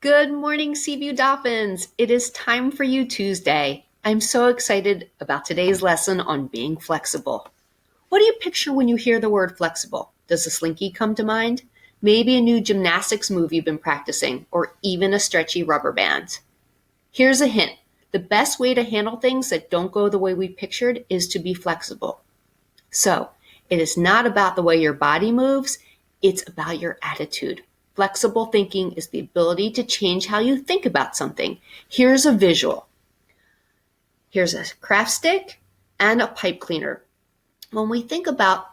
Good morning, Seaview Dolphins. It is time for you Tuesday. I'm so excited about today's lesson on being flexible. What do you picture when you hear the word flexible? Does a slinky come to mind? Maybe a new gymnastics move you've been practicing, or even a stretchy rubber band. Here's a hint. The best way to handle things that don't go the way we pictured is to be flexible. So, it is not about the way your body moves, it's about your attitude. Flexible thinking is the ability to change how you think about something. Here's a visual. Here's a craft stick and a pipe cleaner. When we think about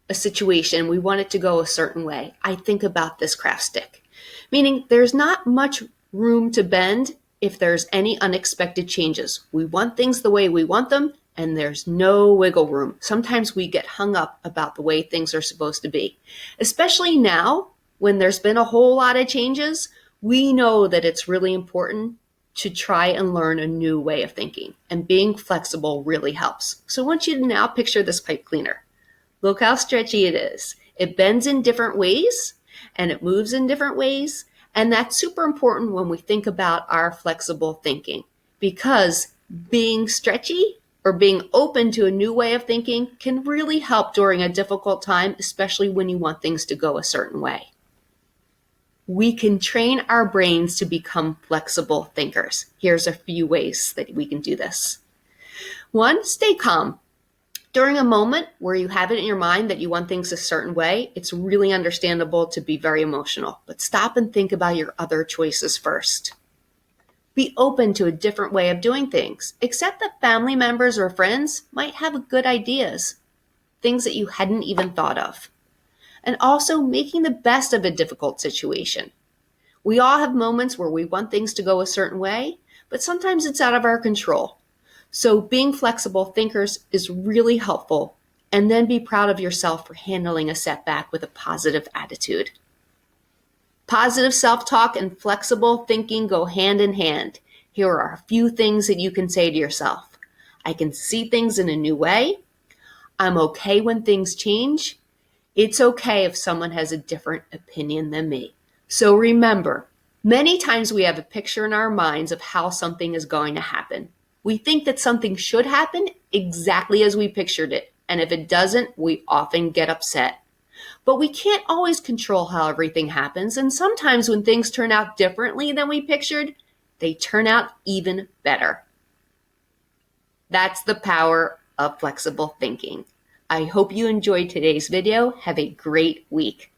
a situation, we want it to go a certain way. I think about this craft stick, meaning there's not much room to bend if there's any unexpected changes. We want things the way we want them, and there's no wiggle room. Sometimes we get hung up about the way things are supposed to be, especially now when there's been a whole lot of changes. We know that it's really important to try and learn a new way of thinking, and being flexible really helps. So I want you to now picture this pipe cleaner. Look how stretchy it is. It bends in different ways and it moves in different ways. And that's super important when we think about our flexible thinking, because being stretchy or being open to a new way of thinking can really help during a difficult time, especially when you want things to go a certain way. We can train our brains to become flexible thinkers. Here's a few ways that we can do this. 1, stay calm. During a moment where you have it in your mind that you want things a certain way, it's really understandable to be very emotional, but stop and think about your other choices first. Be open to a different way of doing things. Accept that family members or friends might have good ideas, things that you hadn't even thought of. And also making the best of a difficult situation. We all have moments where we want things to go a certain way, but sometimes it's out of our control. So being flexible thinkers is really helpful, and then be proud of yourself for handling a setback with a positive attitude. Positive self-talk and flexible thinking go hand in hand. Here are a few things that you can say to yourself. I can see things in a new way. I'm okay when things change. It's okay if someone has a different opinion than me. So remember, many times we have a picture in our minds of how something is going to happen. We think that something should happen exactly as we pictured it, and if it doesn't, we often get upset. But we can't always control how everything happens, and sometimes when things turn out differently than we pictured, they turn out even better. That's the power of flexible thinking. I hope you enjoyed today's video. Have a great week.